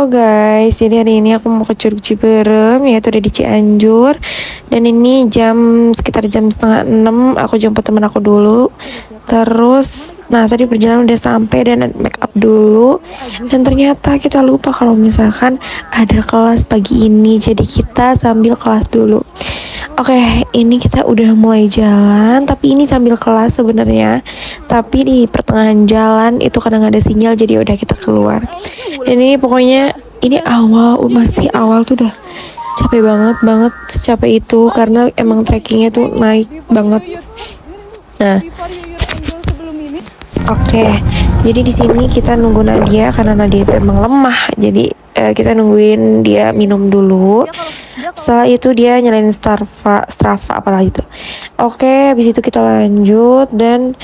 Halo guys, jadi hari ini aku mau ke Curug Ciberem, yaitu ada di Cianjur. Dan ini sekitar jam setengah 6, aku jemput temen aku dulu. Terus, nah tadi perjalanan udah sampai dan make up dulu. Dan ternyata kita lupa kalau misalkan ada kelas pagi ini, jadi kita sambil kelas dulu. Oke, ini kita udah mulai jalan, tapi ini sambil kelas sebenarnya. Tapi di pertengahan jalan itu kadang ada sinyal, jadi udah kita keluar. Dan ini pokoknya ini masih awal tuh udah capek banget secapek itu karena emang trekkingnya tuh naik banget. Nah, oke, jadi di sini kita nunggu Nadia karena Nadia itu emang lemah, jadi kita nungguin dia minum dulu. Setelah itu dia nyalain Strava apalah itu. Oke, habis itu kita lanjut dan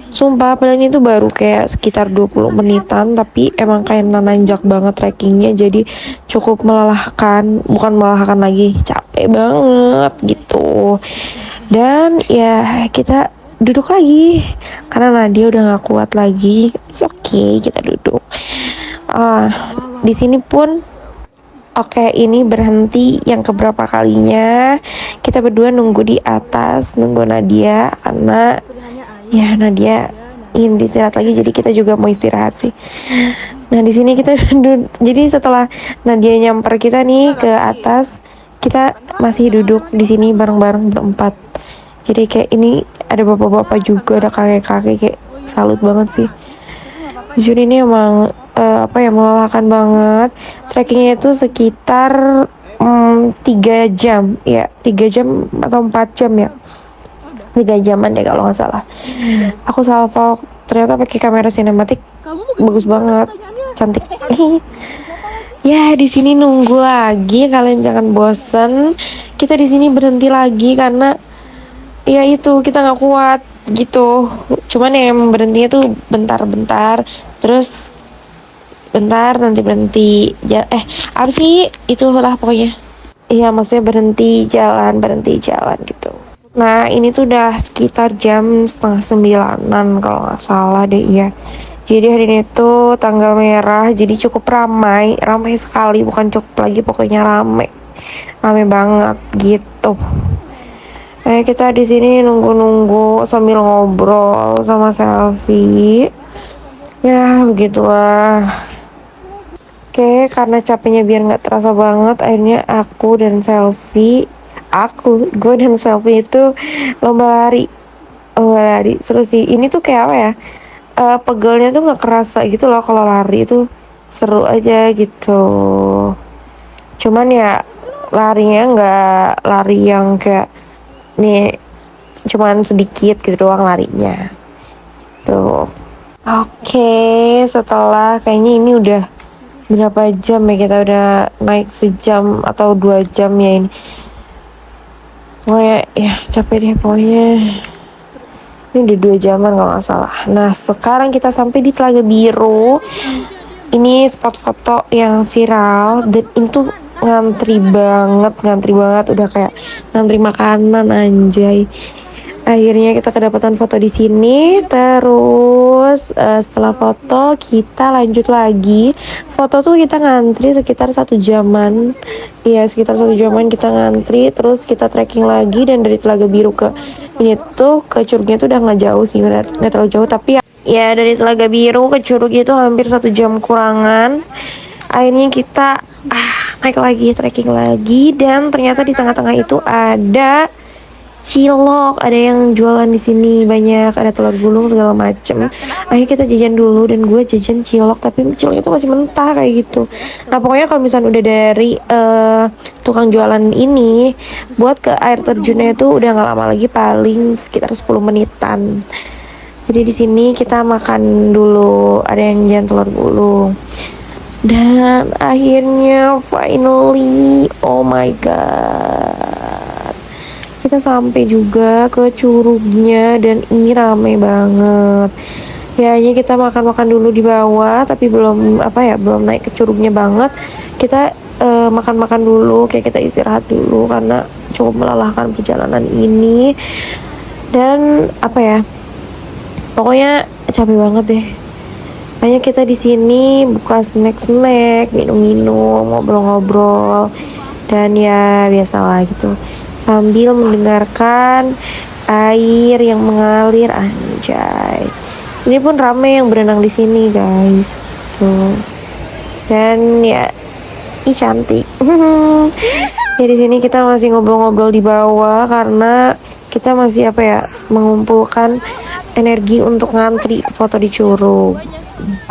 sumpah padahal ini tuh baru kayak sekitar 20 menitan, tapi emang kayak nanjak banget trekkingnya, jadi cukup melelahkan, bukan melelahkan lagi, capek banget gitu. Dan ya kita duduk lagi karena Nadia udah gak kuat lagi. Oke, kita duduk. Di sini pun ini berhenti yang keberapa kalinya. Kita berdua nunggu di atas, nunggu Nadia karena ya Nadia ingin istirahat lagi, jadi kita juga mau istirahat sih. Nah di sini kita jadi setelah Nadia nyamper kita nih ke atas, kita masih duduk di sini bareng-bareng berempat. Jadi kayak ini ada bapak-bapak juga, ada kakek-kakek, kayak salut banget sih. Jujur ini emang melelahkan banget. Trekkingnya itu sekitar 3 jam ya, 3 jam atau 4 jam ya, 3 jaman deh kalau nggak salah. Aku salvo ternyata pakai kamera sinematik, bagus banget, cantik. Ya di sini nunggu lagi, kalian jangan bosen. Kita di sini berhenti lagi karena ya itu kita nggak kuat gitu. Cuman yang berhentinya tuh bentar-bentar, terus bentar nanti berhenti apa sih itulah pokoknya. Iya maksudnya berhenti jalan gitu. Nah ini tuh udah sekitar jam setengah 9-an kalau nggak salah deh ya. Jadi hari ini tuh tanggal merah, jadi cukup ramai sekali, bukan cukup lagi, pokoknya ramai banget gitu. Kita di sini nunggu sambil ngobrol sama selfie. Ya begitulah. Oke, karena capeknya biar nggak terasa banget, akhirnya gue dan selfie itu lomba lari. Seru sih. Ini tuh kayak apa ya? Pegelnya tuh nggak kerasa gitu loh kalau lari itu, seru aja gitu. Cuman ya larinya nggak lari yang kayak nih, cuman sedikit gitu doang larinya. Tuh. Oke, setelah kayaknya ini udah berapa jam ya, kita udah naik sejam atau 2 jam ya ini. Pokoknya ya capek deh pokoknya. Ini udah 2 jaman kalau nggak salah. Nah sekarang kita sampai di Telaga Biru. Ini spot foto yang viral dan itu ngantri banget, udah kayak ngantri makanan anjay. Akhirnya kita kedapatan foto di sini. Terus setelah foto kita lanjut lagi. Foto tuh kita ngantri sekitar 1 jaman. Iya sekitar 1 jaman kita ngantri. Terus kita trekking lagi, dan dari Telaga Biru ke ini tuh ke curugnya tuh udah nggak jauh sih, nggak terlalu jauh, tapi ya dari Telaga Biru ke curug itu hampir 1 jam kurangan. Akhirnya kita naik lagi, trekking lagi, dan ternyata di tengah-tengah itu ada cilok, ada yang jualan di sini banyak, ada telur gulung segala macem. Akhirnya kita jajan dulu, dan gue jajan cilok, tapi ciloknya itu masih mentah kayak gitu. Nah pokoknya kalau misalnya udah dari tukang jualan ini buat ke air terjunnya itu udah nggak lama lagi, paling sekitar 10 menitan. Jadi di sini kita makan dulu, ada yang jajan telur gulung. Dan akhirnya finally, oh my god, kita sampai juga ke curugnya, dan ini ramai banget. Ya hanya kita makan dulu di bawah, tapi belum naik ke curugnya banget. Kita makan dulu, kayak kita istirahat dulu karena cukup melelahkan perjalanan ini. Dan pokoknya capek banget deh. Hanya kita di sini buka snack-snack, minum-minum, ngobrol-ngobrol, dan ya biasalah gitu. Sambil mendengarkan air yang mengalir, anjay. Ini pun rame yang berenang di sini, guys. Tuh. Dan ya, cantik. Ya di sini kita masih ngobrol-ngobrol di bawah karena kita masih mengumpulkan energi untuk ngantri foto di curug.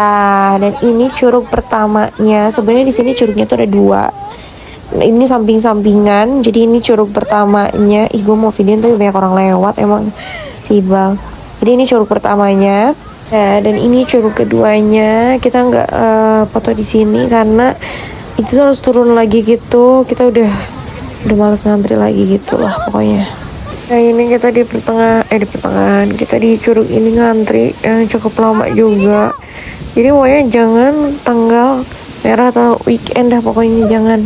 Nah, dan ini curug pertamanya. Sebenarnya di sini curugnya tuh ada 2. Nah, ini samping-sampingan. Jadi ini curug pertamanya. Ih, gue mau videoin tapi banyak orang lewat emang sibal. Jadi ini curug pertamanya. Nah, dan ini curug keduanya. Kita nggak foto di sini karena itu harus turun lagi gitu. Kita udah males ngantri lagi gitu lah pokoknya. Nah ini kita di pertengahan kita di curug ini ngantri yang cukup lama juga. Jadi pokoknya jangan tanggal merah atau weekend dah, pokoknya jangan.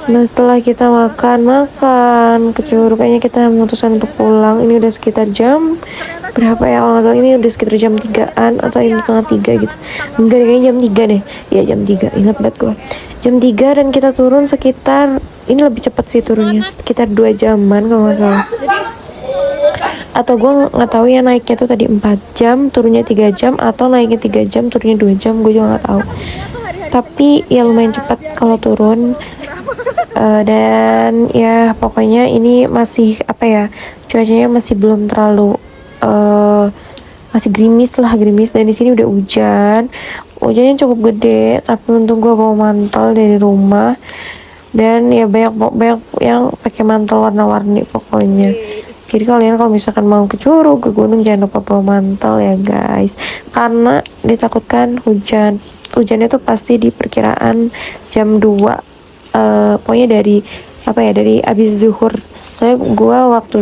Nah setelah kita makan ke curug, kayaknya kita memutuskan untuk pulang. Ini udah sekitar jam berapa ya, kalau nggak salah ini udah sekitar jam 3-an atau jam setengah 3 gitu. Enggak deh, kayaknya jam 3 deh. Ya jam 3, ingat banget gue. Jam 3 dan kita turun sekitar, ini lebih cepat sih turunnya, sekitar 2 jaman kalau nggak salah. Atau gue nggak tahu ya, naiknya tuh tadi 4 jam, turunnya 3 jam, atau naiknya 3 jam, turunnya 2 jam, gue juga nggak tahu. Tapi ya lumayan cepat kalau turun. Dan ya pokoknya ini masih cuacanya masih belum terlalu masih gerimis, dan di sini udah hujannya cukup gede, tapi untung gue bawa mantel dari rumah. Dan ya banyak yang pakai mantel warna-warni pokoknya. Jadi kalian kalau misalkan mau ke curug, ke gunung, jangan lupa bawa mantel ya guys, karena ditakutkan hujannya tuh pasti di perkiraan jam 2, pokoknya dari abis zuhur. Soalnya gue waktu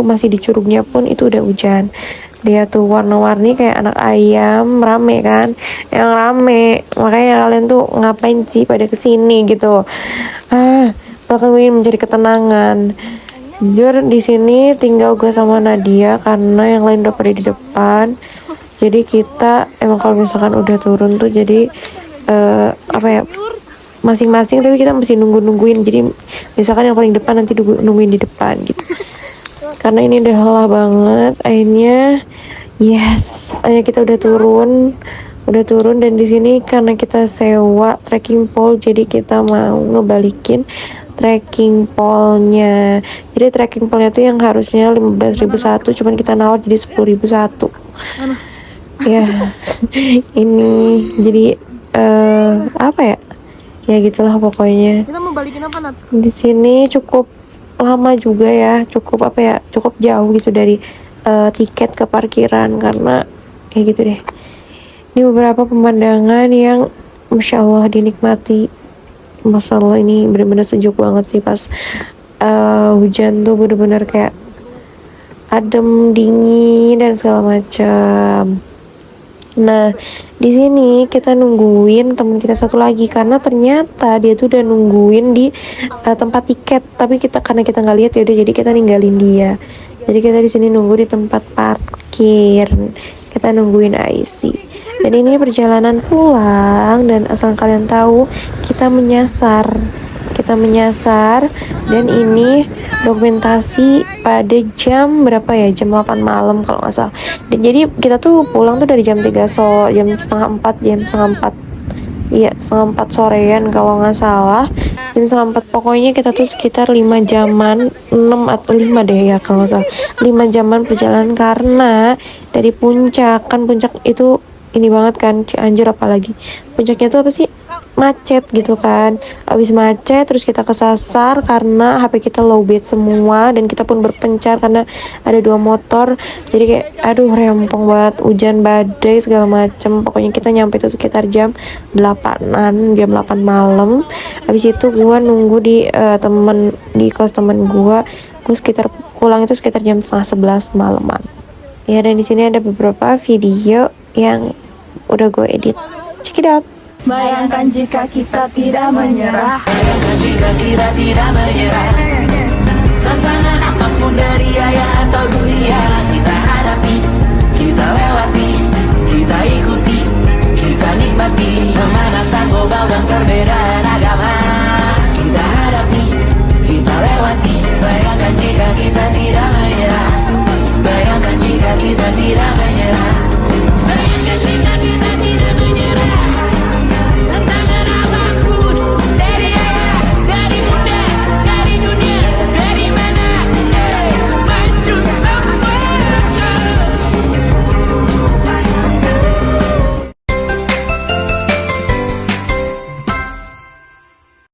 masih di curugnya pun itu udah hujan. Dia tuh warna-warni kayak anak ayam, rame kan, yang rame. Makanya kalian tuh ngapain sih pada kesini gitu? Bahkan gue ingin mencari ketenangan. Jujur di sini tinggal gue sama Nadia karena yang lain udah pada di depan. Jadi kita emang kalau misalkan udah turun tuh jadi masing-masing, tapi kita mesti nungguin. Jadi misalkan yang paling depan nanti nungguin di depan gitu. Karena ini udah lelah banget. Akhirnya kita udah turun dan di sini karena kita sewa trekking pole, jadi kita mau ngebalikin trekking pole-nya. Jadi trekking pole-nya tuh yang harusnya 15.001, cuman kita nawar jadi 10.001. Ya, ini jadi ya gitulah pokoknya. Kita mau balikin apa, Nat? Di sini cukup lama juga ya, cukup jauh gitu dari tiket ke parkiran, karena ya gitu deh. Ini beberapa pemandangan yang Masya Allah dinikmati. Masya Allah, ini benar-benar sejuk banget sih pas hujan tuh, benar-benar kayak adem, dingin dan segala macam. Nah, di sini kita nungguin teman kita satu lagi karena ternyata dia tuh udah nungguin di tempat tiket, tapi karena kita nggak lihat ya udah, jadi kita ninggalin dia. Jadi kita di sini nunggu di tempat parkir. Kita nungguin IC. Dan ini perjalanan pulang, dan asal kalian tahu kita menyasar, dan ini dokumentasi pada jam berapa ya, jam 8 malam kalau nggak salah. Dan jadi kita tuh pulang tuh dari jam 3 sore, jam setengah 4 sorean kalau nggak salah, jam setengah 4. Pokoknya kita tuh sekitar 5 jaman, 6 atau 5 deh ya kalau nggak salah, 5 jaman perjalanan. Karena dari puncak itu ini banget kan, Cianjur apalagi puncaknya tuh macet gitu kan. Abis macet terus kita kesasar karena HP kita lowbat semua, dan kita pun berpencar karena ada 2 motor. Jadi kayak rempong banget, hujan badai segala macem. Pokoknya kita nyampe itu sekitar jam 8-an, jam 8 malam. Abis itu gua nunggu di kos temen gua sekitar pulang itu sekitar jam setengah 11 malaman. Ya, dan di sini ada beberapa video yang udah gue edit. Check it out. Bayangkan jika kita tidak menyerah. Tantangan apapun dari ayah atau dunia, kita hadapi, kita lewati.